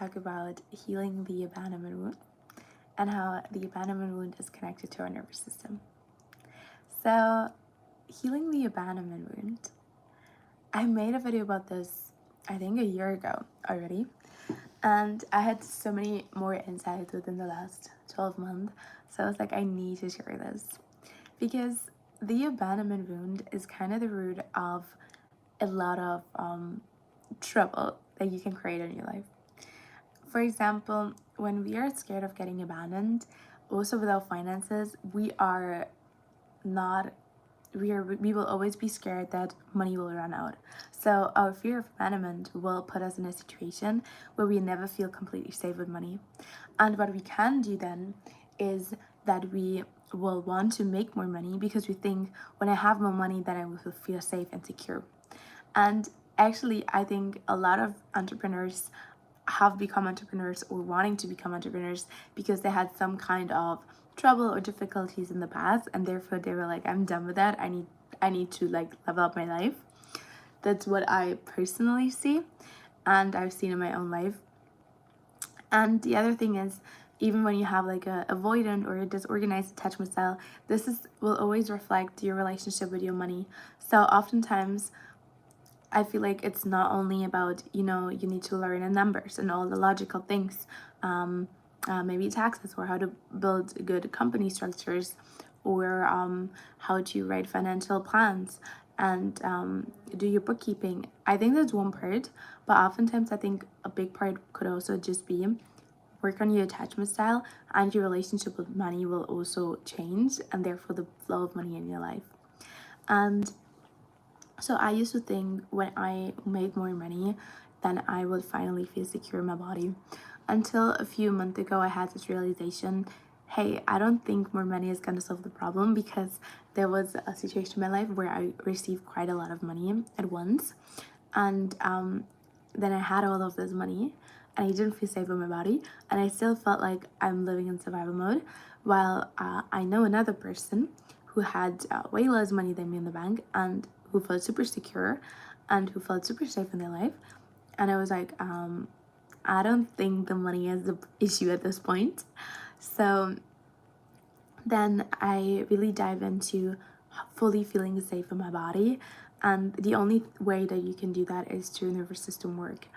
talk about healing the abandonment wound and how the abandonment wound is connected to our nervous system. So, healing the abandonment wound, I made a video about this, I think a year ago already, and I had so many more insights within the last 12 months. So I was like, I need to share this because the abandonment wound is kind of the root of a lot of trouble that you can create in your life. For example, when we are scared of getting abandoned, also with our finances, we will always be scared that money will run out. So our fear of abandonment will put us in a situation where we never feel completely safe with money. And what we can do then is that we will want to make more money because we think when I have more money, then I will feel safe and secure. And actually, I think a lot of entrepreneurs have become entrepreneurs or wanting to become entrepreneurs because they had some kind of trouble or difficulties in the past, and therefore they were like, I'm done with that. I need to like level up my life. That's what I personally see, and I've seen in my own life. And the other thing is, even when you have like a avoidant or a disorganized attachment style, will always reflect your relationship with your money. So oftentimes I feel like it's not only about, you need to learn the numbers and all the logical things, maybe taxes, or how to build good company structures, or how to write financial plans and do your bookkeeping. I think that's one part, but oftentimes I think a big part could also just be work on your attachment style, and your relationship with money will also change, and therefore the flow of money in your life. And so I used to think when I made more money, then I would finally feel secure in my body. Until a few months ago, I had this realization, hey, I don't think more money is going to solve the problem, because there was a situation in my life where I received quite a lot of money at once. And then I had all of this money and I didn't feel safe in my body. And I still felt like I'm living in survival mode. While I know another person who had way less money than me in the bank, and who felt super secure and who felt super safe in their life. And I was like, I don't think the money is the issue at this point. So then I really dive into fully feeling safe in my body. And the only way that you can do that is through nervous system work.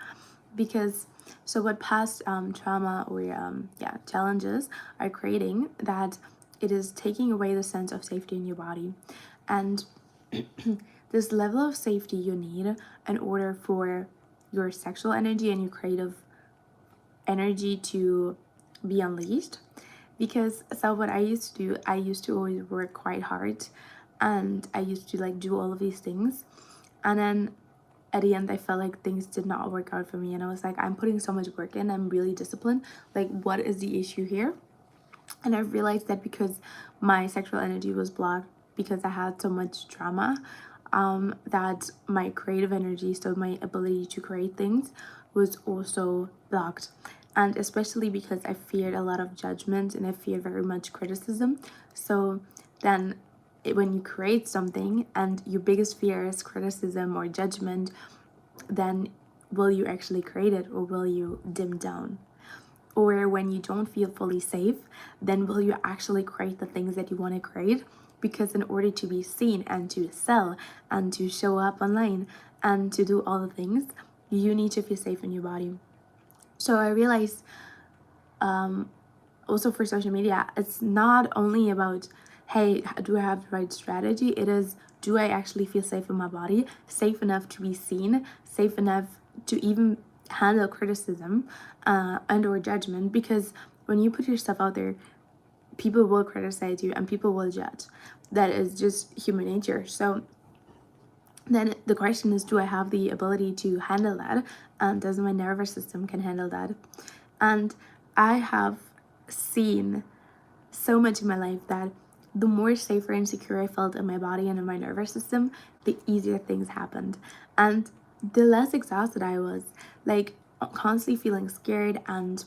Because so what past trauma or challenges are creating, that it is taking away the sense of safety in your body. And this level of safety you need in order for your sexual energy and your creative energy to be unleashed. Because so what I used to do, I used to always work quite hard, and I used to like do all of these things, and then at the end I felt like things did not work out for me, and I was like, I'm putting so much work in, I'm really disciplined, like what is the issue here? And I realized that because my sexual energy was blocked, because I had so much trauma, that my creative energy, so my ability to create things, was also blocked. And especially because I feared a lot of judgment and I feared very much criticism. So then when you create something and your biggest fear is criticism or judgment, then will you actually create it, or will you dim down? Or when you don't feel fully safe, then will you actually create the things that you want to create? Because in order to be seen and to sell and to show up online and to do all the things, you need to feel safe in your body. So I realized also for social media, it's not only about, hey, do I have the right strategy? It is, do I actually feel safe in my body? Safe enough to be seen, safe enough to even handle criticism and or judgment. Because when you put yourself out there, people will criticize you and people will judge. That is just human nature. So then the question is, do I have the ability to handle that? And does my nervous system can handle that? And I have seen so much in my life that the more safer and secure I felt in my body and in my nervous system, the easier things happened. And the less exhausted I was, like constantly feeling scared and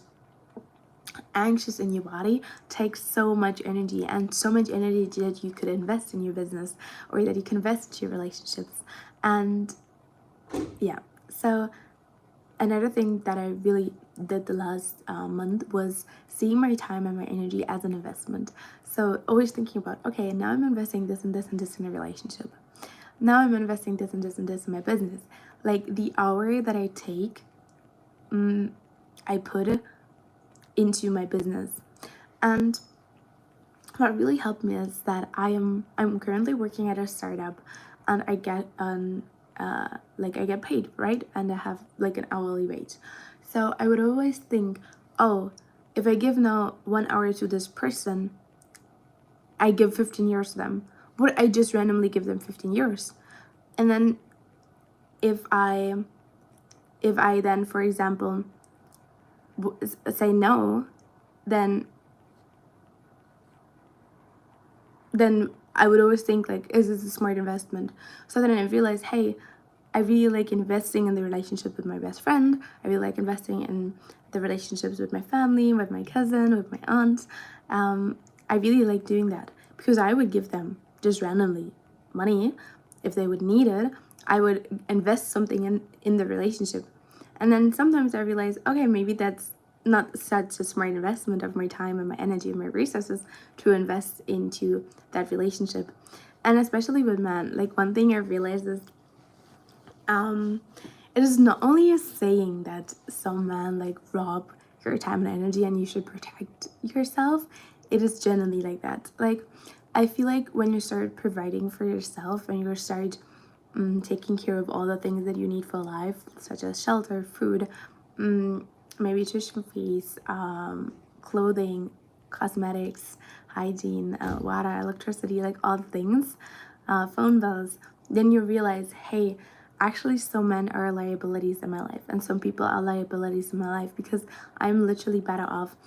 anxious in your body takes so much energy, and so much energy that you could invest in your business, or that you can invest in your relationships. And so another thing that I really did the last month was seeing my time and my energy as an investment. So always thinking about, okay, now I'm investing this and this and this in a relationship. Now I'm investing this and this and this in my business. Like the hour that I take, I put into my business. And what really helped me is that I'm currently working at a startup, and I get I get paid, right? And I have like an hourly rate. So I would always think, oh, if I give now 1 hour to this person, I give 15 years to them. Would I just randomly give them 15 years? And then if I then, for example, say no, then I would always think like, is this a smart investment? So then I realized, hey, I really like investing in the relationship with my best friend. I really like investing in the relationships with my family, with my cousin, with my aunt. I really like doing that because I would give them just randomly money if they would need it. I would invest something in the relationship. And then sometimes I realize, okay, maybe that's not such a smart investment of my time and my energy and my resources to invest into that relationship. And especially with men, like one thing I realized is it is not only a saying that some men like rob your time and energy and you should protect yourself. It is generally like that. Like I feel like when you start providing for yourself and you start taking care of all the things that you need for life, such as shelter, food, maybe tuition fees, clothing, cosmetics, hygiene, water, electricity, like all the things, phone bills, then you realize, hey, actually some men are liabilities in my life and some people are liabilities in my life because I'm literally better off.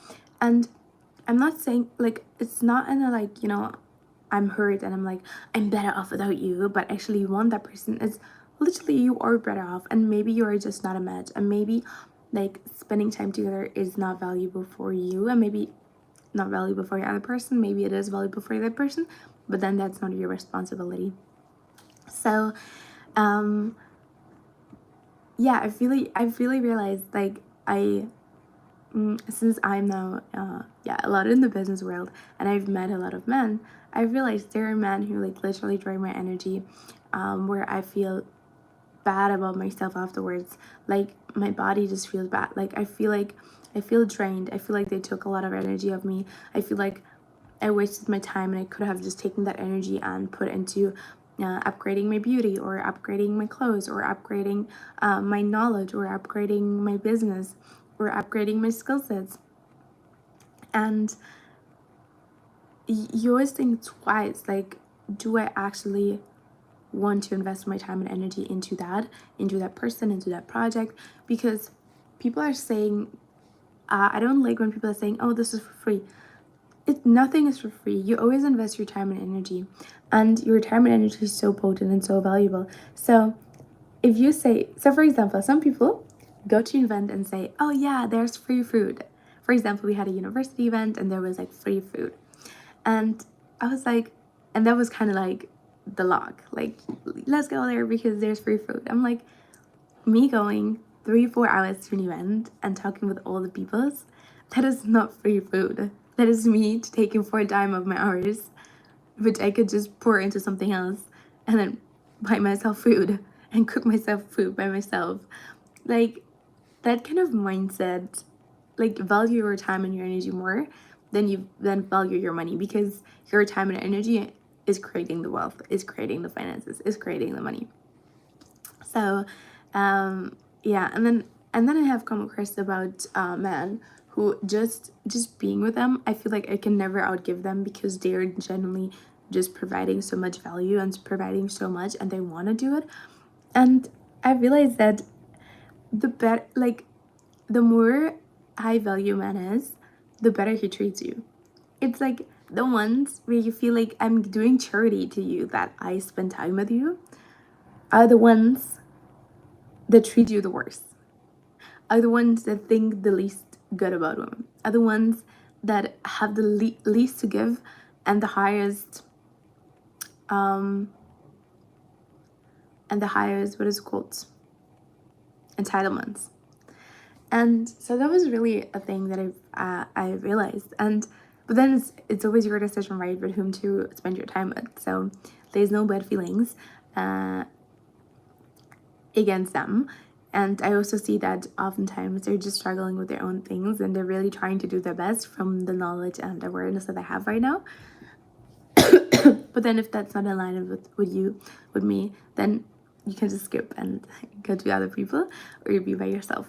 And I'm not saying like, it's not in a like, I'm hurt and I'm like, I'm better off without you, but actually you want that person. Is literally you are better off, and maybe you are just not a match, and maybe like spending time together is not valuable for you, and maybe not valuable for your other person. Maybe it is valuable for the other person, but then that's not your responsibility. So yeah, I've really realized like since I'm now a lot in the business world and I've met a lot of men, I realized there are men who like literally drain my energy, where I feel bad about myself afterwards. Like my body just feels bad. Like I feel drained. I feel like they took a lot of energy of me. I feel like I wasted my time and I could have just taken that energy and put into upgrading my beauty, or upgrading my clothes, or upgrading my knowledge, or upgrading my business, or upgrading my skill sets. And you always think twice, like, do I actually want to invest my time and energy into that person, into that project? Because people are saying, I don't like when people are saying, oh, this is for free. Nothing is for free. You always invest your time and energy, and your time and energy is so potent and so valuable. So if you say, so for example, some people go to an event and say, oh yeah, there's free food. For example, we had a university event and there was like free food, and I was like, and that was kind of like the lock, like, let's go there because there's free food. I'm like, me going 3-4 hours to an event and talking with all the peoples, that is not free food. That is me taking 4 time of my hours, which I could just pour into something else and then buy myself food and cook myself food by myself. Like that kind of mindset, like value your time and your energy more than you value your money, because your time and energy is creating the wealth, is creating the finances, is creating the money. So yeah, and then I have come across about men who just being with them, I feel like I can never outgive them because they're genuinely just providing so much value and providing so much, and they want to do it. And I realized that the more high value man is, the better he treats you. It's like the ones where you feel like I'm doing charity to you, that I spend time with you, are the ones that treat you the worst, are the ones that think the least good about women, are the ones that have the least to give and the highest what is it called, entitlements. And so that was really a thing that I realized. But then it's always your decision, right, with whom to spend your time with. So there's no bad feelings against them. And I also see that oftentimes they're just struggling with their own things, and they're really trying to do their best from the knowledge and awareness that I have right now. But then if that's not aligned with me, then you can just skip and go to other people, or you be by yourself.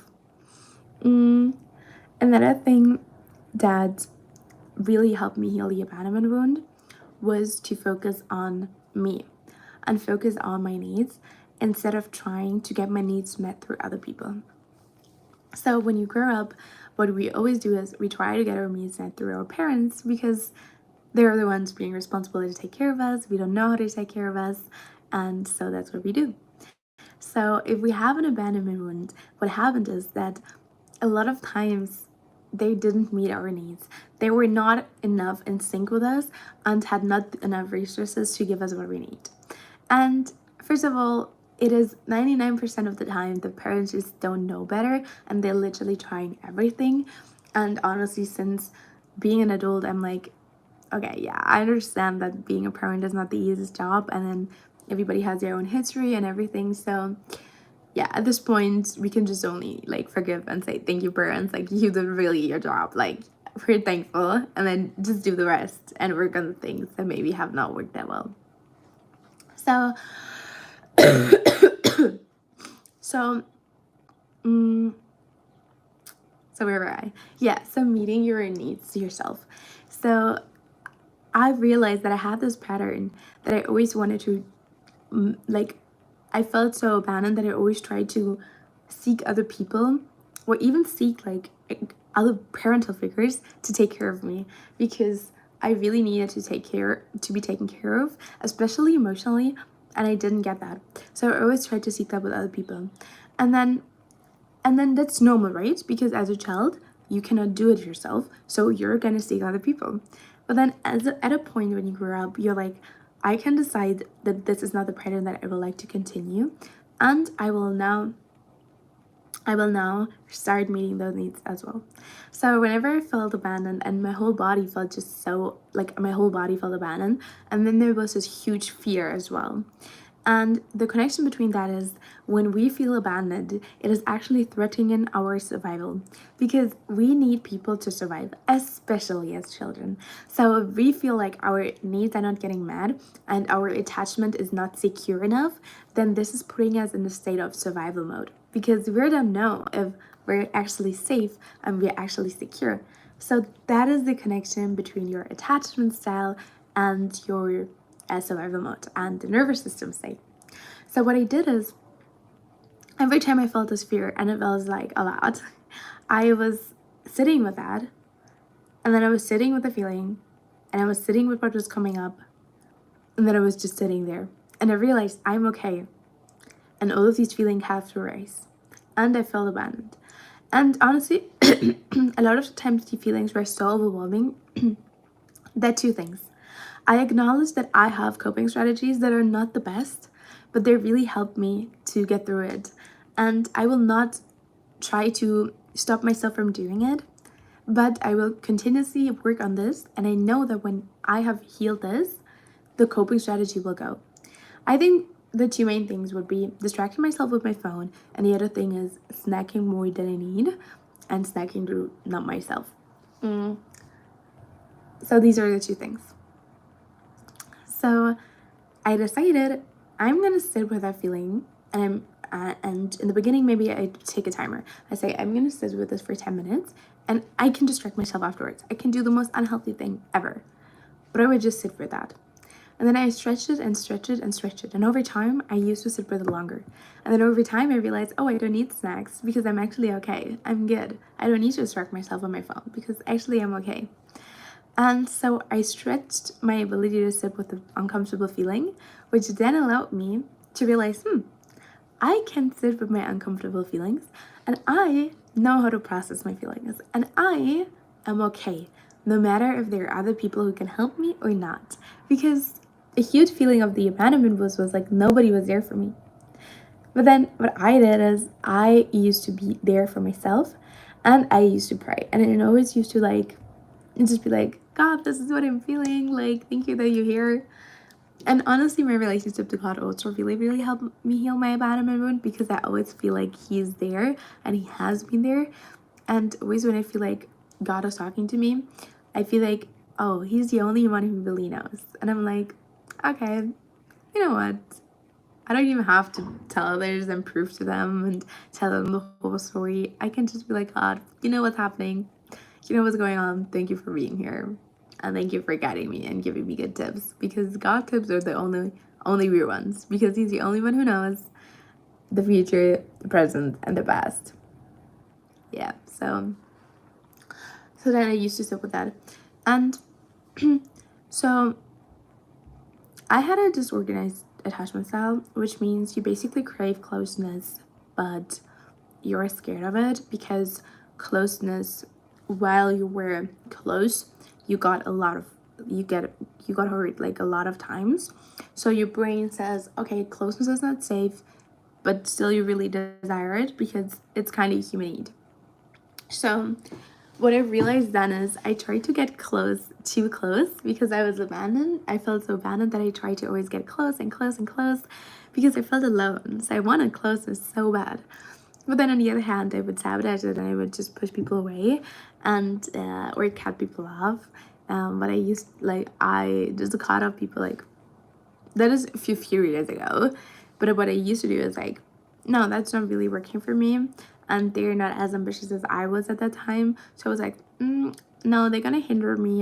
Another thing that really helped me heal the abandonment wound was to focus on me and focus on my needs instead of trying to get my needs met through other people. So when you grow up, what we always do is we try to get our needs met through our parents because they're the ones being responsible to take care of us. We don't know how to take care of us, and so that's what we do. So if we have an abandonment wound, what happened is that a lot of times they didn't meet our needs. They were not enough in sync with us and had not enough resources to give us what we need. And first of all, it is 99% of the time the parents just don't know better and they're literally trying everything. And honestly, since being an adult, I'm like, okay, yeah, I understand that being a parent is not the easiest job, and then everybody has their own history and everything. So yeah, at this point we can just only like forgive and say thank you, parents, like you did really your job, like we're thankful, and then just do the rest and work on the things that maybe have not worked that well. So so where were I? Yeah, so meeting your needs yourself. So I realized that I had this pattern that I always wanted to, like, I felt so abandoned that I always tried to seek other people, or even seek like other parental figures to take care of me, because I really needed to be taken care of, especially emotionally, and I didn't get that. So I always tried to seek that with other people. And then that's normal, right? Because as a child, you cannot do it yourself, so you're gonna seek other people. But then at a point when you grow up, you're like, I can decide that this is not the pattern that I would like to continue, and I will now start meeting those needs as well. So whenever I felt abandoned, and my whole body felt just so, like, my whole body felt abandoned, and then there was this huge fear as well. And the connection between that is when we feel abandoned, it is actually threatening our survival, because we need people to survive, especially as children. So if we feel like our needs are not getting met and our attachment is not secure enough, then this is putting us in a state of survival mode, because we don't know if we're actually safe and we're actually secure. So that is the connection between your attachment style and your survival mode and the nervous system state. So what I did is, every time I felt this fear, and it was like a lot, I was sitting with that, and then I was sitting with the feeling, and I was sitting with what was coming up, and then I was just sitting there, and I realized I'm okay, and all of these feelings have to rise, and I felt abandoned. And honestly, a lot of the times the feelings were so overwhelming that two things. I acknowledge that I have coping strategies that are not the best, but they really help me to get through it. And I will not try to stop myself from doing it, but I will continuously work on this. And I know that when I have healed this, the coping strategy will go. I think the two main things would be distracting myself with my phone, and the other thing is snacking more than I need and snacking to not myself. So these are the two things. So I decided I'm gonna sit with that feeling, and and in the beginning, maybe I take a timer. I say I'm gonna sit with this for 10 minutes, and I can distract myself afterwards. I can do the most unhealthy thing ever, but I would just sit with that. And then I stretched it and stretched it and stretched it, and over time I used to sit with it longer. And then over time I realized, oh, I don't need snacks because I'm actually okay. I'm good. I don't need to distract myself on my phone because actually I'm okay. And so I stretched my ability to sit with the uncomfortable feeling, which then allowed me to realize, I can sit with my uncomfortable feelings, and I know how to process my feelings, and I am okay, no matter if there are other people who can help me or not. Because a huge feeling of the abandonment was like nobody was there for me. But then what I did is I used to be there for myself, and I used to pray, and I always used to like just be like, God, this is what I'm feeling, like, thank you that you're here. And honestly, my relationship to God also really helped me heal my abandonment wound, because I always feel like he's there and he has been there. And always when I feel like God is talking to me, I feel like, oh, he's the only one who really knows. And I'm like, okay, you know what? I don't even have to tell others and prove to them and tell them the whole story. I can just be like, God, you know what's happening. You know what's going on. Thank you for being here. And thank you for guiding me and giving me good tips. Because God tips are the only real ones. Because he's the only one who knows the future, the present, and the past. Yeah, so then I used to sit with that. And so I had a disorganized attachment style, which means you basically crave closeness, but you're scared of it, because closeness, while you were close, you got hurt like a lot of times. So your brain says, okay, closeness is not safe, but still you really desire it because it's kind of human need. So what I realized then is I tried to get too close, because I was abandoned. I felt so abandoned that I tried to always get close and close and close, because I felt alone. So I wanted closeness so bad. But then on the other hand, I would sabotage it and I would just push people away, and or cut people off. But I just cut off people, like, that is a few years ago. But what I used to do is like, no, that's not really working for me, and they're not as ambitious as I was at that time. So I was like, no, they're gonna hinder me,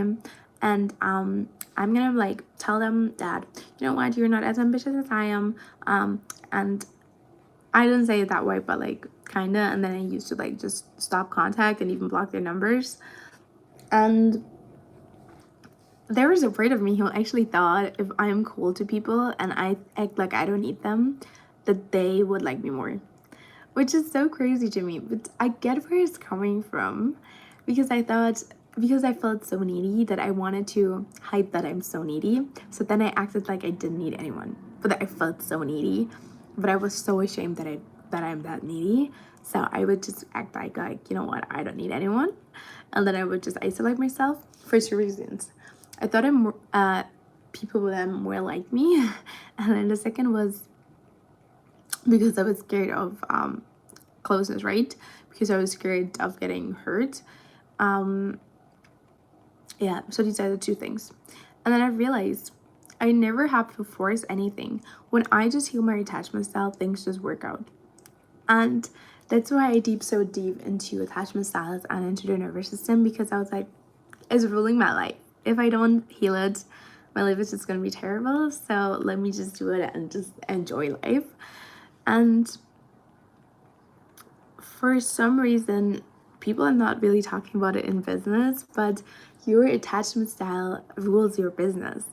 and I'm gonna like tell them that, you know what, you're not as ambitious as I am, and I didn't say it that way, but like kinda. And then I used to like just stop contact and even block their numbers. And there was a part of me who actually thought if I'm cool to people and I act like I don't need them, that they would like me more, which is so crazy to me. But I get where it's coming from, because I felt so needy that I wanted to hide that I'm so needy. So then I acted like I didn't need anyone, but I felt so needy. But I was so ashamed that I'm that needy. So I would just act like, you know what, I don't need anyone. And then I would just isolate myself for two reasons. I thought people would more like me. And then the second was because I was scared of closeness, right? Because I was scared of getting hurt. Yeah, so these are the two things. And then I realized I never have to force anything. When I just heal my attachment style, things just work out. And that's why I so deep into attachment styles and into the nervous system, because I was like, it's ruling my life. If I don't heal it, my life is just gonna be terrible. So let me just do it and just enjoy life. And for some reason, people are not really talking about it in business, but your attachment style rules your business.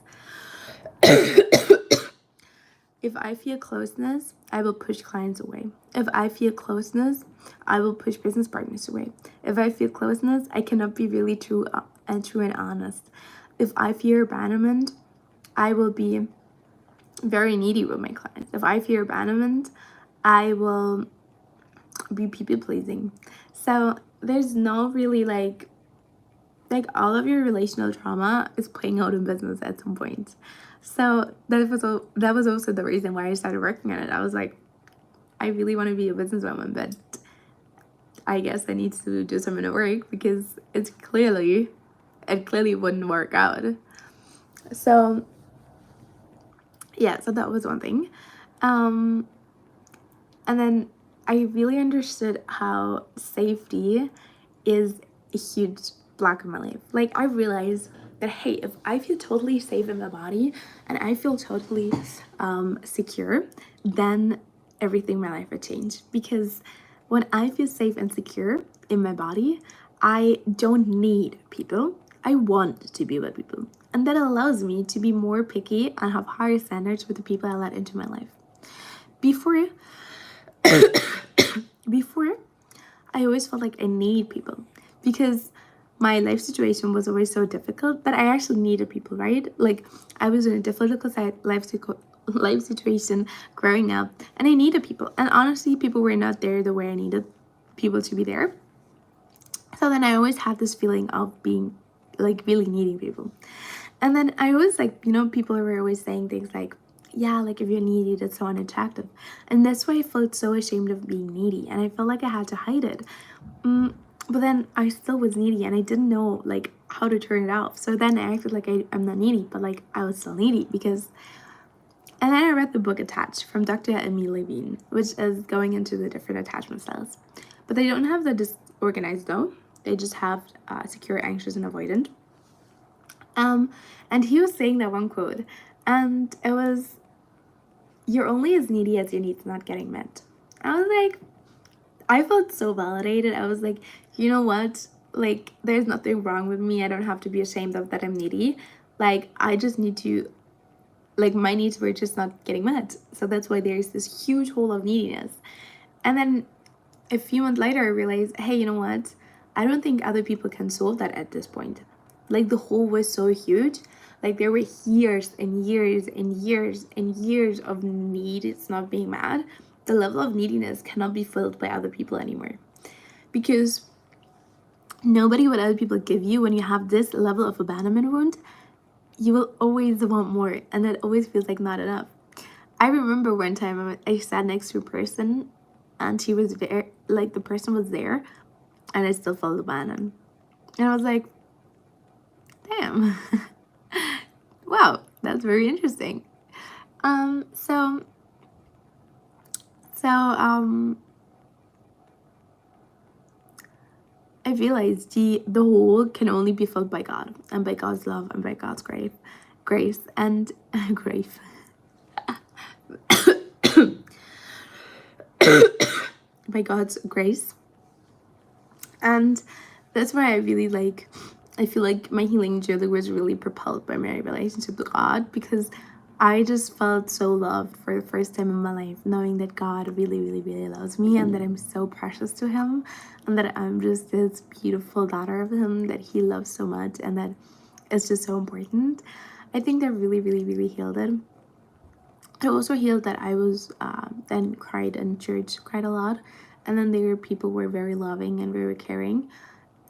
If I feel closeness, I will push clients away. If I feel closeness, I will push business partners away. If I feel closeness, I cannot be really true and honest. If I fear abandonment, I will be very needy with my clients. If I fear abandonment, I will be people pleasing. So there's no really like all of your relational trauma is playing out in business at some point. So that was also the reason why I started working on it. I was like, I really want to be a businesswoman, but I guess I need to do some inner work, because it clearly wouldn't work out. So yeah, so that was one thing. And then I really understood how safety is a huge block in my life. Like, I realized that, hey, if I feel totally safe in my body and I feel totally secure, then everything in my life would change. Because when I feel safe and secure in my body, I don't need people. I want to be with people. And that allows me to be more picky and have higher standards with the people I let into my life. Before, I always felt like I need people, because my life situation was always so difficult that I actually needed people, right? Like, I was in a difficult life situation growing up, and I needed people. And honestly, people were not there the way I needed people to be there. So then I always had this feeling of being like really needing people. And then I always like, people were always saying things like, yeah, like if you're needy, that's so unattractive. And that's why I felt so ashamed of being needy. And I felt like I had to hide it. But then I still was needy and I didn't know like how to turn it off. So then I acted like I'm not needy, but like I was still needy because. And then I read the book Attached from Dr. Emile Levine, which is going into the different attachment styles. But they don't have the disorganized though. They just have secure, anxious, and avoidant. And he was saying that one quote, and it was, "You're only as needy as your needs not getting met." I was like, I felt so validated. I was like, you know what? Like, there's nothing wrong with me. I don't have to be ashamed of that I'm needy. Like, I just need to, like, my needs were just not getting met. So that's why there's this huge hole of neediness. And then a few months later, I realized, hey, you know what? I don't think other people can solve that at this point. Like, the hole was so huge. Like, there were years and years and years and years of needs not being met. The level of neediness cannot be filled by other people anymore. Because nobody what other people give you, when you have this level of abandonment wound, you will always want more. And that always feels like not enough. I remember one time I sat next to a person and she was there, like the person was there, and I still felt abandoned. And I was like, damn. Wow, that's very interesting. I realized the whole can only be filled by God and by God's love and by God's grace and grace. By God's grace. And that's why I really like, I feel like my healing journey was really propelled by my relationship with God, because I just felt so loved for the first time in my life, knowing that God really, really, really loves me and that I'm so precious to him and that I'm just this beautiful daughter of him that he loves so much and that it's just so important. I think that really, really, really healed it. It also healed that I was then cried in church quite a lot, and then there were people who were very loving and very caring,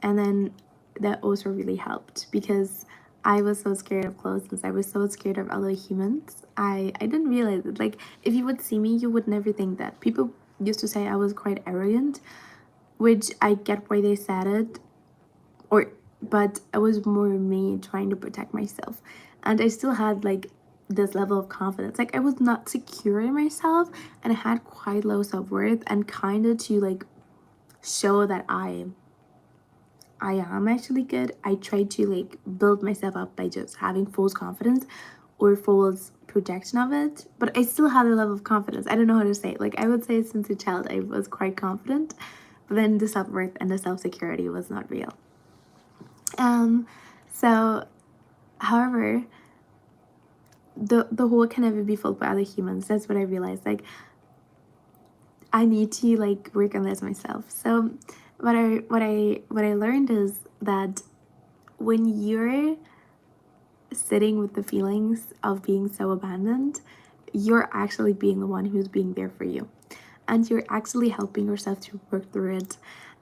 and then that also really helped because I was so scared of closeness. I was so scared of other humans. I didn't realize it. Like, if you would see me, you would never think that. People used to say I was quite arrogant, which I get why they said it, but it was more me trying to protect myself. And I still had like this level of confidence. Like, I was not secure in myself and I had quite low self-worth, and kind of to like show that I am actually good, I tried to like build myself up by just having false confidence or false projection of it. But I still had a level of confidence. I don't know how to say it. Like, I would say since a child I was quite confident, but then the self-worth and the self-security was not real. So however, the whole can never be filled by other humans. That's what I realized. Like, I need to like work on this myself. So what I learned is that when you're sitting with the feelings of being so abandoned, you're actually being the one who's being there for you, and you're actually helping yourself to work through it.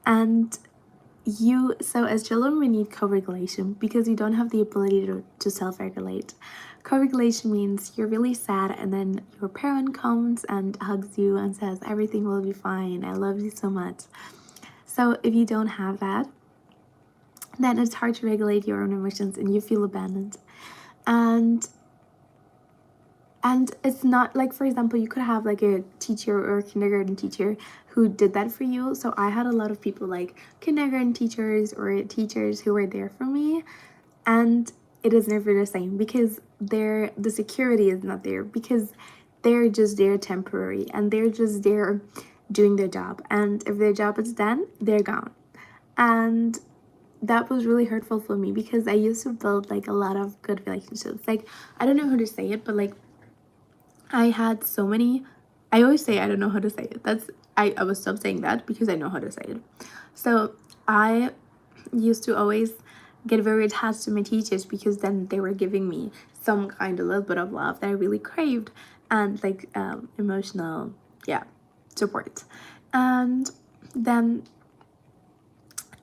And so as children, we need co-regulation because you don't have the ability to self-regulate. Co-regulation means you're really sad and then your parent comes and hugs you and says everything will be fine, I love you so much. So if you don't have that, then it's hard to regulate your own emotions and you feel abandoned. And it's not like, for example, you could have like a teacher or a kindergarten teacher who did that for you. So I had a lot of people like kindergarten teachers or teachers who were there for me, and it is never the same because the security is not there, because they're just there temporary and they're just there doing their job, and if their job is done, they're gone. And that was really hurtful for me because I used to build like a lot of good relationships. Like, I don't know how to say it, but like I had so many, I always say I don't know how to say it. I will stop saying that because I know how to say it. So I used to always get very attached to my teachers because then they were giving me some kind of little bit of love that I really craved. and like emotional, yeah, support. And then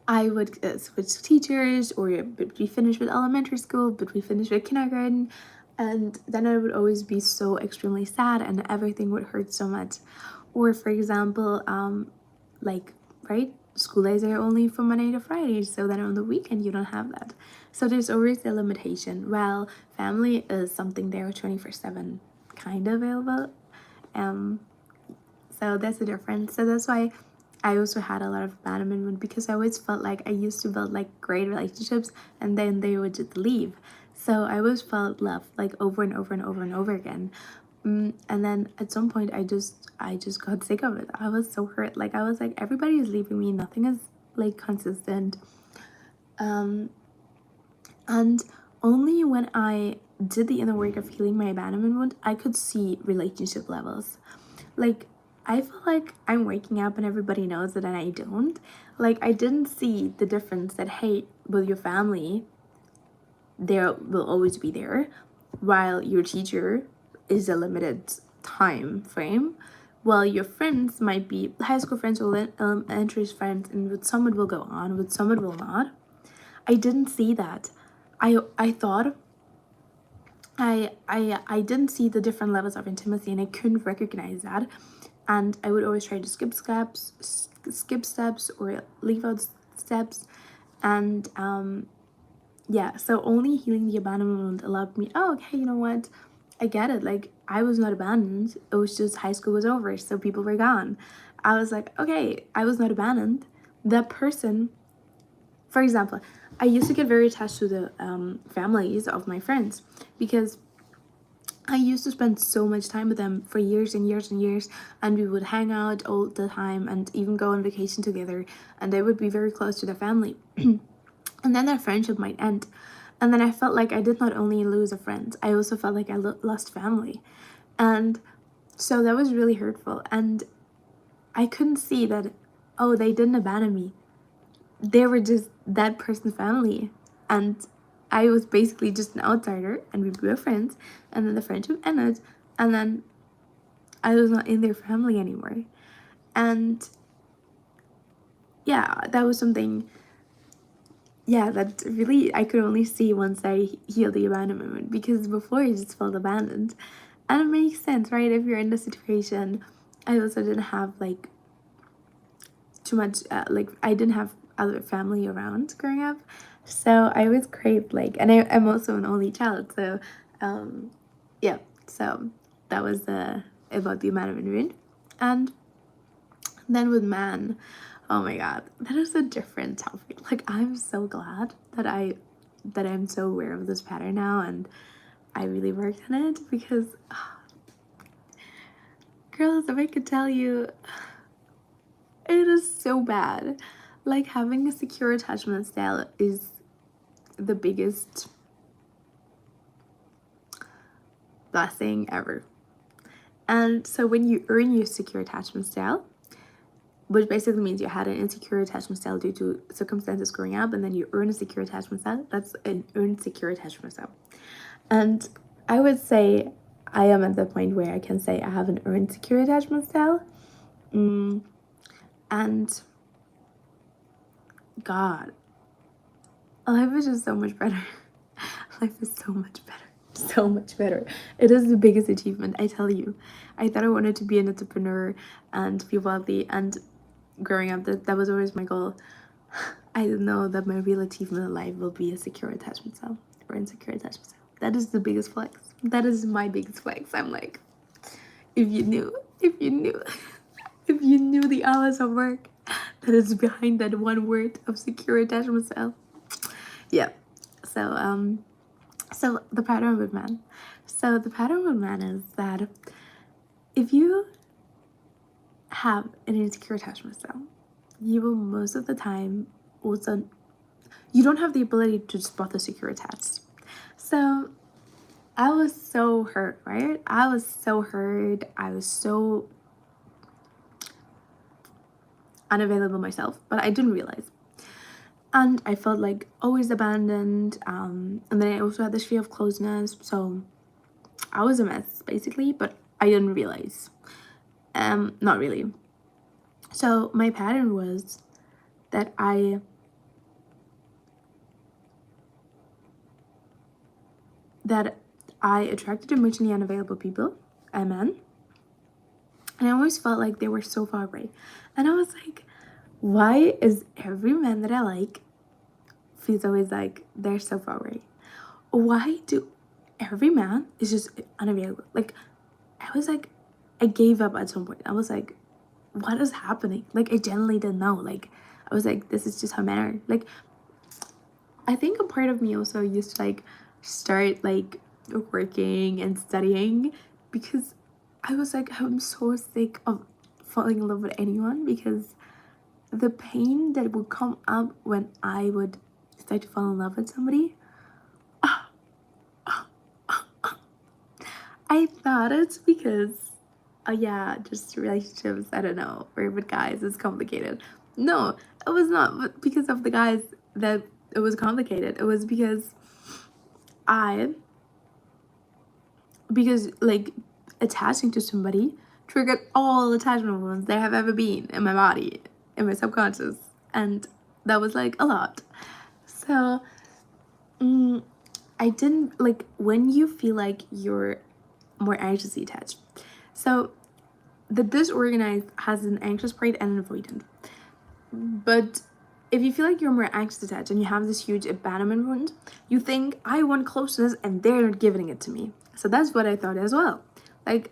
I would switch teachers, or be finished with elementary school, but we finished with kindergarten, and then I would always be so extremely sad, and everything would hurt so much. Or for example, like, right, school days are only from Monday to Friday, so then on the weekend you don't have that. So there's always a limitation. Well, family is something there 24/7 kind of available. Um, so that's the difference. So that's why I also had a lot of abandonment, because I always felt like I used to build like great relationships and then they would just leave. So I always felt love like over and over and over and over again. And then at some point I just got sick of it. I was so hurt. Like I was like, everybody is leaving me, nothing is like consistent. And only when I did the inner work of healing my abandonment wound, I could see relationship levels. Like I feel like I'm waking up and everybody knows it and I don't. Like I didn't see the difference that, hey, with your family, there will always be there, while your teacher is a limited time frame. Well, your friends might be high school friends or elementary friends, and with some it will go on, with some it will not. I didn't see that. I thought I didn't see the different levels of intimacy, and I couldn't recognize that. And I would always try to skip steps or leave out steps. And yeah, so only healing the abandonment allowed me, oh, okay, you know what, I get it. Like I was not abandoned, it was just high school was over, so people were gone. I was like, okay, I was not abandoned. That person, for example, I used to get very attached to the families of my friends, because I used to spend so much time with them for years and years and years, and we would hang out all the time and even go on vacation together, and they would be very close to their family. And then their friendship might end. And then I felt like I did not only lose a friend, I also felt like I lost family. And so that was really hurtful. And I couldn't see that, oh, they didn't abandon me. They were just that person's family. And I was basically just an outsider, and we were friends. And then the friendship ended. And then I was not in their family anymore. And yeah, that was something, yeah, that really I could only see once I healed the abandonment, because before I just felt abandoned. And it makes sense, right? If you're in the situation, I also didn't have like too much, like I didn't have other family around growing up. So I always craved like, and I'm also an only child. So yeah, so that was about the abandonment. And then with man, oh my god, that is a different topic. Like I'm so glad that I'm so aware of this pattern now, and I really worked on it, because girls, if I could tell you, it is so bad. Like having a secure attachment style is the biggest blessing ever. And so when you earn your secure attachment style, which basically means you had an insecure attachment style due to circumstances growing up, and then you earn a secure attachment style, that's an earned secure attachment style. And I would say I am at the point where I can say I have an earned secure attachment style. And God, life is just so much better. Life is so much better. So much better. It is the biggest achievement, I tell you. I thought I wanted to be an entrepreneur and be wealthy, and growing up that was always my goal. I didn't know that my real achievement in life will be a secure attachment style or insecure attachment style. That is the biggest flex. That is my biggest flex. I'm like, if you knew if you knew the hours of work that is behind that one word of secure attachment style. Yeah. So the pattern with man. So the pattern with man is that if you have an insecure attachment style, you will most of the time also, you don't have the ability to spot the secure attached. So I was so hurt, right? I was so hurt. I was so unavailable myself, but I didn't realize. And I felt like always abandoned. And then I also had this fear of closeness. So I was a mess basically, but I didn't realize. Not really. So my pattern was that I attracted emotionally unavailable people, men, and I always felt like they were so far away. And I was like, why is every man that I like feels always like they're so far away? Why do every man is just unavailable? Like, I was like, I gave up at some point. I was like, what is happening? Like, I genuinely didn't know. Like, I was like, this is just how men are. Like, I think a part of me also used to like start like working and studying, because I was like, I'm so sick of falling in love with anyone, because the pain that would come up when I would start to fall in love with somebody, I thought it's because, yeah, just relationships, I don't know, or with guys is complicated. No, it was not. But because of the guys that it was complicated. It was because like attaching to somebody triggered all attachment wounds there have ever been in my body, in my subconscious, and that was like a lot. So I didn't like when you feel like you're more anxiously attached. So the disorganized has an anxious part and an avoidant. But if you feel like you're more anxious attached and you have this huge abandonment wound, you think, I want closeness and they're not giving it to me. So that's what I thought as well. Like,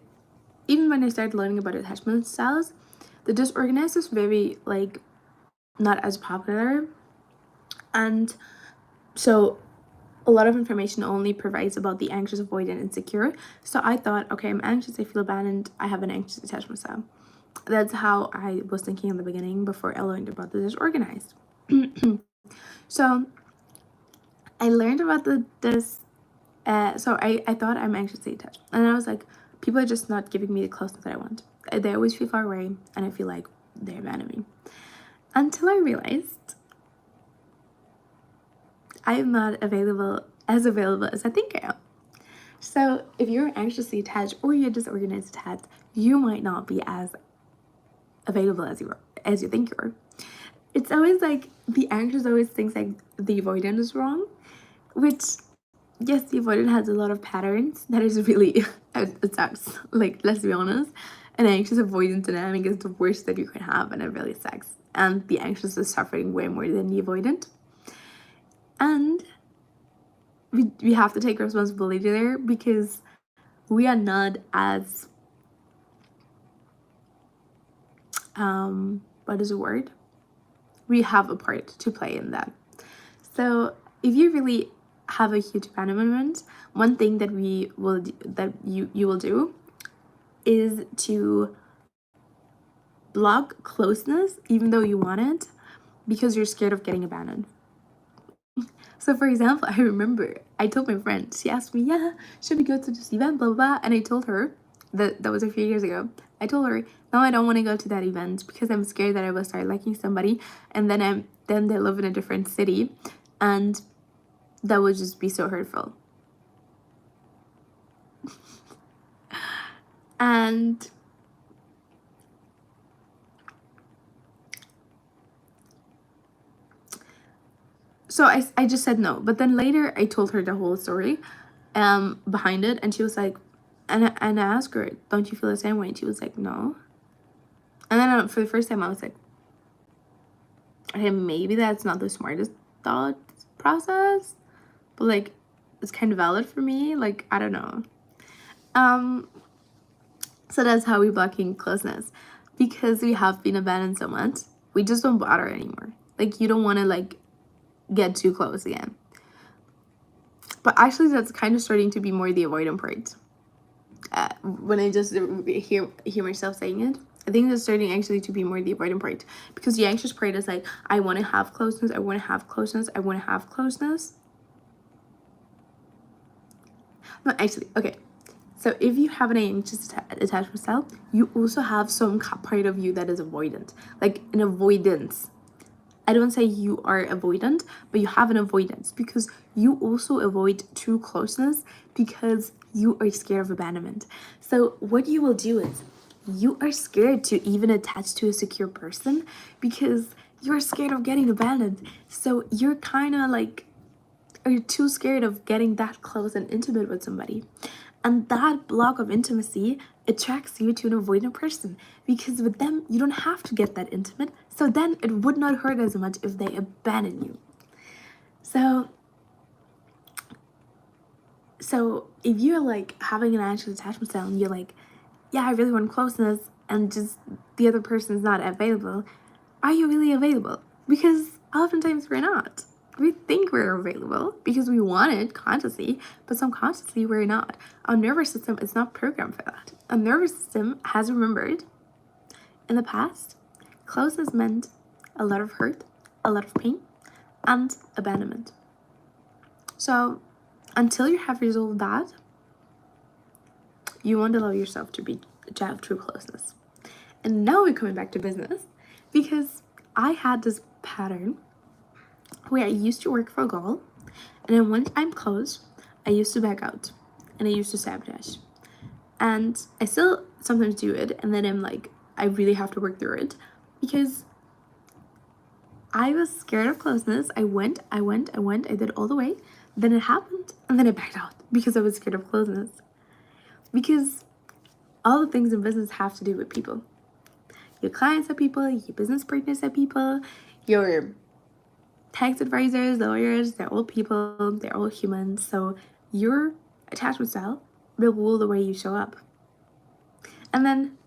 even when I started learning about attachment styles, the disorganized is very, like, not as popular. And so a lot of information only provides about the anxious, avoidant, insecure. So I thought, okay, I'm anxious, I feel abandoned, I have an anxious attachment style. That's how I was thinking in the beginning before I learned about the disorganized. So I learned about so I thought I'm anxiously attached, and I was like, people are just not giving me the closeness that I want. They always feel far away, and I feel like they're abandoned me. Until I realized I am not available as I think I am. So if you're anxiously attached or you're disorganized attached, you might not be as available as you think you are. It's always like the anxious always thinks like the avoidant is wrong, which, yes, the avoidant has a lot of patterns. That is really, it sucks. Like, let's be honest, an anxious avoidant dynamic is the worst that you can have, and it really sucks. And the anxious is suffering way more than the avoidant. And we have to take responsibility there, because we are not as, what is the word? We have a part to play in that. So if you really have a huge abandonment, one thing that you will do is to block closeness even though you want it, because you're scared of getting abandoned. So for example, I remember I told my friend, she asked me, yeah, should we go to this event, blah, blah, blah. And I told her, that was a few years ago, I told her, no, I don't want to go to that event because I'm scared that I will start liking somebody, and then they live in a different city, and that would just be so hurtful. And so I just said no. But then later I told her the whole story behind it, and she was like, and I asked her, don't you feel the same way? And she was like, no. And then for the first time I was like, okay, maybe that's not the smartest thought process, but like it's kind of valid for me. Like, I don't know. So that's how we blocking closeness, because we have been abandoned so much, we just don't bother anymore. Like, you don't want to like get too close again. But actually that's kind of starting to be more the avoidant part. When I just hear myself saying it, I think that's starting actually to be more the avoidant part, because the anxious part is like, I want to have closeness, I want to have closeness, I want to have closeness. No, actually, okay. So if you have an anxious attachment style, you also have some part of you that is avoidant, like an avoidance. I don't say you are avoidant, but you have an avoidance, because you also avoid true closeness, because you are scared of abandonment. So what you will do is you are scared to even attach to a secure person because you're scared of getting abandoned. So you're kind of like, are you too scared of getting that close and intimate with somebody? And that block of intimacy attracts you to an avoidant person because with them, you don't have to get that intimate. So then it would not hurt as much if they abandon you. So if you're like having an anxious attachment style and you're like, yeah, I really want closeness and just the other person's not available, are you really available? Because oftentimes we're not. We think we're available because we want it consciously, but subconsciously we're not. Our nervous system is not programmed for that. Our nervous system has remembered in the past, closeness meant a lot of hurt, a lot of pain, and abandonment. So until you have resolved that, you won't allow yourself to have true closeness. And now we're coming back to business because I had this pattern where I used to work for a goal, and then once I'm close, I used to back out and I used to sabotage. And I still sometimes do it, and then I'm like, I really have to work through it because I was scared of closeness. I went, I did all the way. Then it happened, and then I backed out because I was scared of closeness. Because all the things in business have to do with people. Your clients are people, your business partners are people, your tax advisors, lawyers, they're all people, they're all humans. So your attachment style will rule the way you show up. And then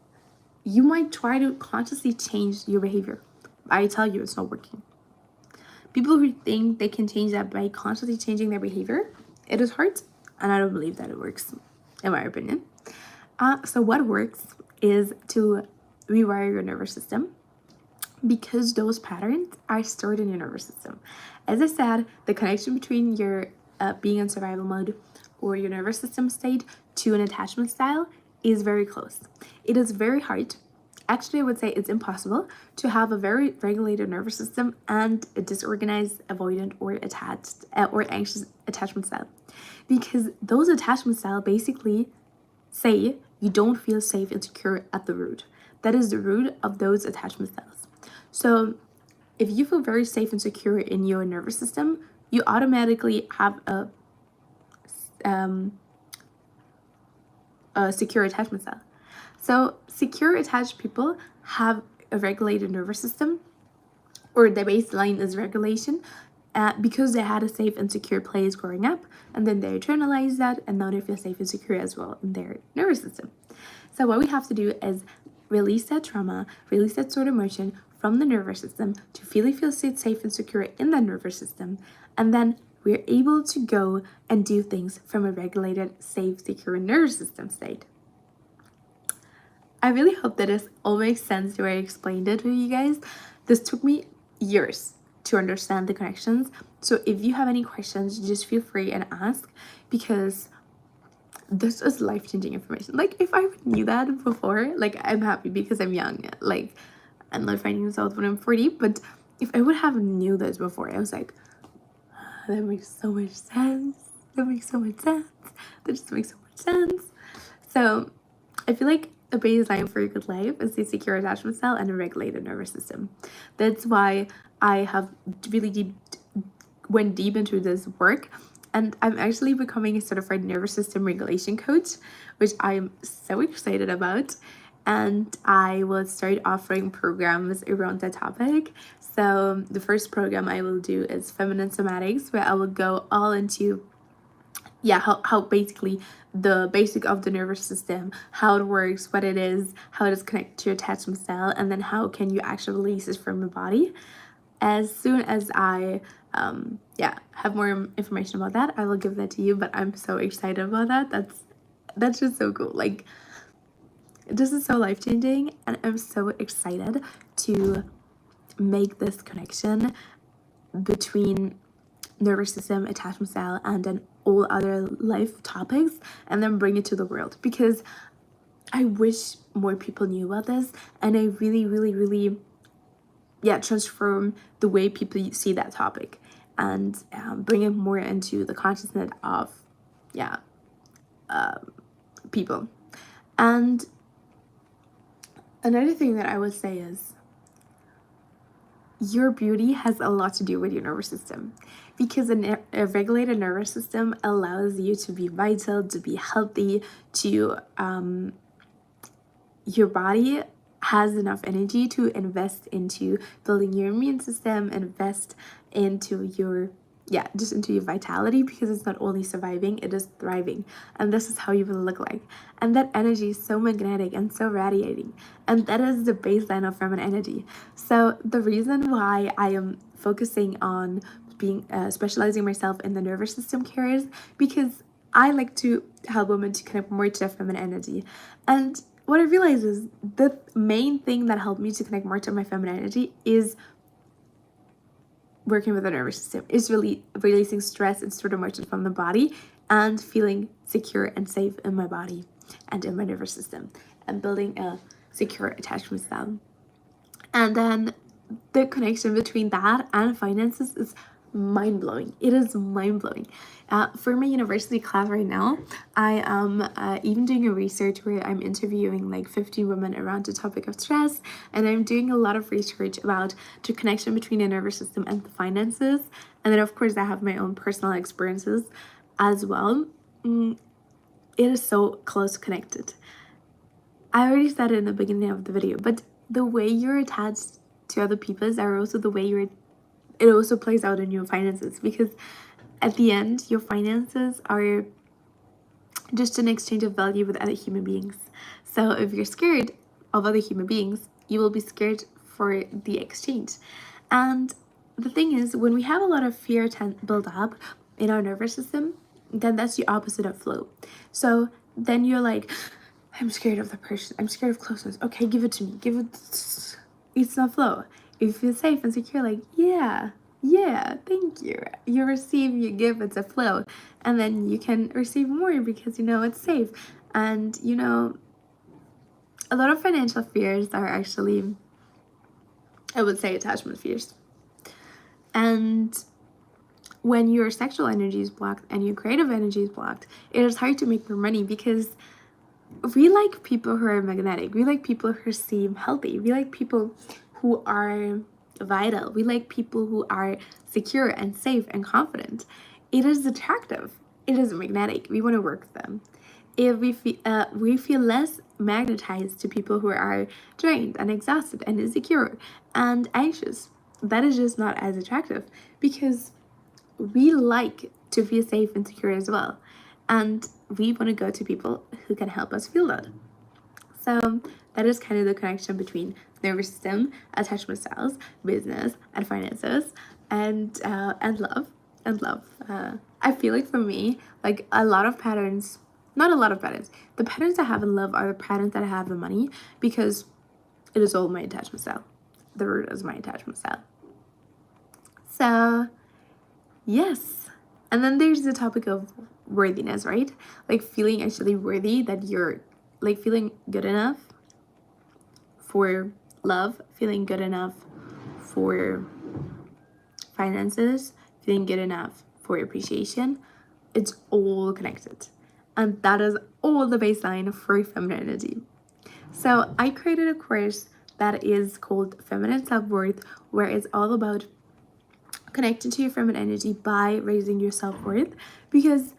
you might try to consciously change your behavior. I tell you, it's not working. People who think they can change that by consciously changing their behavior, it is hard, and I don't believe that it works, in my opinion. So what works is to rewire your nervous system because those patterns are stored in your nervous system. As I said, the connection between your being in survival mode or your nervous system state to an attachment style is very close. It is very hard. Actually, I would say it's impossible to have a very regulated nervous system and a disorganized, avoidant, or attached or anxious attachment style, because those attachment styles basically say you don't feel safe and secure at the root. That is the root of those attachment styles. So if you feel very safe and secure in your nervous system, you automatically have a secure attachment style. So secure attached people have a regulated nervous system, or their baseline is regulation, because they had a safe and secure place growing up, and then they internalize that, and now they feel safe and secure as well in their nervous system. So what we have to do is release that trauma, release that stored emotion from the nervous system to really feel safe and secure in that nervous system, and then we're able to go and do things from a regulated, safe, secure nervous system state. I really hope that this all makes sense the way I explained it to you guys. This took me years to understand the connections. So if you have any questions, just feel free and ask, because this is life-changing information. Like, if I knew that before, like, I'm happy because I'm young. Like, I'm not finding this out when I'm 40, but if I would have knew this before, I was like, that makes so much sense. That makes so much sense. That just makes so much sense. So I feel like a baseline for a good life is a secure attachment style and a regulated nervous system. That's why I have really went deep into this work, and I'm actually becoming a certified nervous system regulation coach, which I'm so excited about. And I will start offering programs around that topic. So the first program I will do is feminine somatics, where I will go all into how basically the basic of the nervous system, how it works, what it is, how it is connected to your attachment style, and then how can you actually release it from your body. As soon as I have more information about that, I will give that to you. But I'm so excited about that. That's just so cool. Like, this is so life-changing, and I'm so excited to make this connection between nervous system, attachment style, and then all other life topics, and then bring it to the world, because I wish more people knew about this, and I really transform the way people see that topic, and bring it more into the consciousness of people. And another thing that I would say is your beauty has a lot to do with your nervous system, because a regulated nervous system allows you to be vital, to be healthy, to your body has enough energy to invest into building your immune system, invest into your just into your vitality, because it's not only surviving, it is thriving. And this is how you will look like. And that energy is so magnetic and so radiating. And that is the baseline of feminine energy. So the reason why I am focusing on being specializing myself in the nervous system care is because I like to help women to connect more to their feminine energy. And what I realized is the main thing that helped me to connect more to my feminine energy is working with the nervous system, is really releasing stress and stored emotions from the body and feeling secure and safe in my body and in my nervous system, and building a secure attachment style. And then the connection between that and finances is mind-blowing. It is mind-blowing. For my university class right now, I am even doing a research where I'm interviewing like 15 women around the topic of stress, and I'm doing a lot of research about the connection between the nervous system and the finances. And then of course I have my own personal experiences as well. It is so close connected. I already said it in the beginning of the video, but the way you're attached to other people are also the way it also plays out in your finances, because at the end your finances are just an exchange of value with other human beings. So if you're scared of other human beings, you will be scared for the exchange. And the thing is, when we have a lot of fear built up in our nervous system, then that's the opposite of flow. So then you're like, I'm scared of the person, I'm scared of closeness, okay, give it to me, give it. It's not flow. If you feel safe and secure, like, yeah, thank you, you receive, you give, it's a flow. And then you can receive more because you know it's safe. And you know, a lot of financial fears are actually, I would say, attachment fears. And when your sexual energy is blocked and your creative energy is blocked, it is hard to make more money, because we like people who are magnetic, we like people who seem healthy, we like people who are vital, we like people who are secure and safe and confident. It is attractive, it is magnetic, we want to work with them. If we feel less magnetized to people who are drained and exhausted and insecure and anxious, that is just not as attractive, because we like to feel safe and secure as well, and we want to go to people who can help us feel that. So that is kind of the connection between nervous system, attachment styles, business, and finances, and love. I feel like for me, like a lot of patterns, not a lot of patterns, the patterns I have in love are the patterns that I have in money, because it is all my attachment style. The root is my attachment style. So yes. And then there's the topic of worthiness, right? Like feeling actually worthy, that you're like feeling good enough for love, feeling good enough for finances, feeling good enough for appreciation. It's all connected. And that is all the baseline for femininity. So I created a course that is called Feminine Self-Worth, where it's all about connecting to your feminine energy by raising your self-worth, because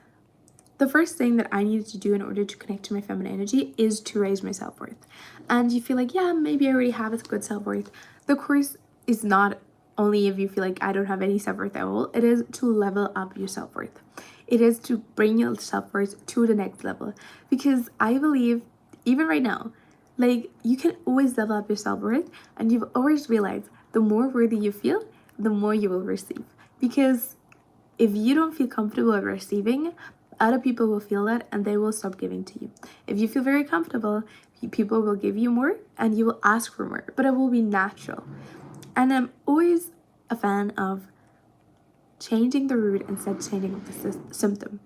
the first thing that I needed to do in order to connect to my feminine energy is to raise my self-worth. And you feel like, yeah, maybe I already have a good self-worth. The course is not only if you feel like I don't have any self-worth at all, it is to level up your self-worth. It is to bring your self-worth to the next level, because I believe even right now, like, you can always level up your self-worth, and you've always realized the more worthy you feel, the more you will receive. Because if you don't feel comfortable at receiving, other people will feel that and they will stop giving to you. If you feel very comfortable, people will give you more and you will ask for more, but it will be natural. And I'm always a fan of changing the root instead of changing the symptom.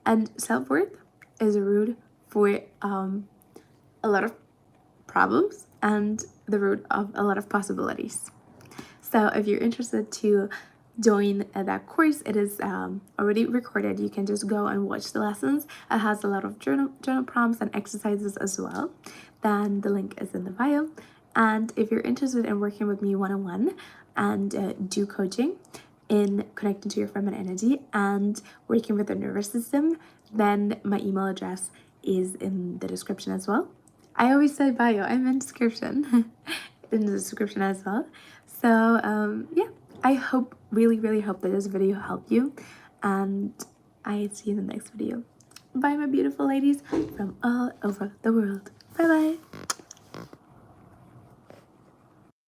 And self-worth is a root for a lot of problems and the root of a lot of possibilities. So if you're interested to join that course. It is already recorded. You can just go and watch the lessons. It has a lot of journal prompts and exercises as well. Then the link is in the bio. And if you're interested in working with me one-on-one and do coaching in connecting to your feminine energy and working with the nervous system, then my email address is in the description as well. I always say bio, I meant description. In the description as well. So yeah, I hope, really hope that this video helped you, and I see you in the next video. Bye, my beautiful ladies from all over the world. Bye bye.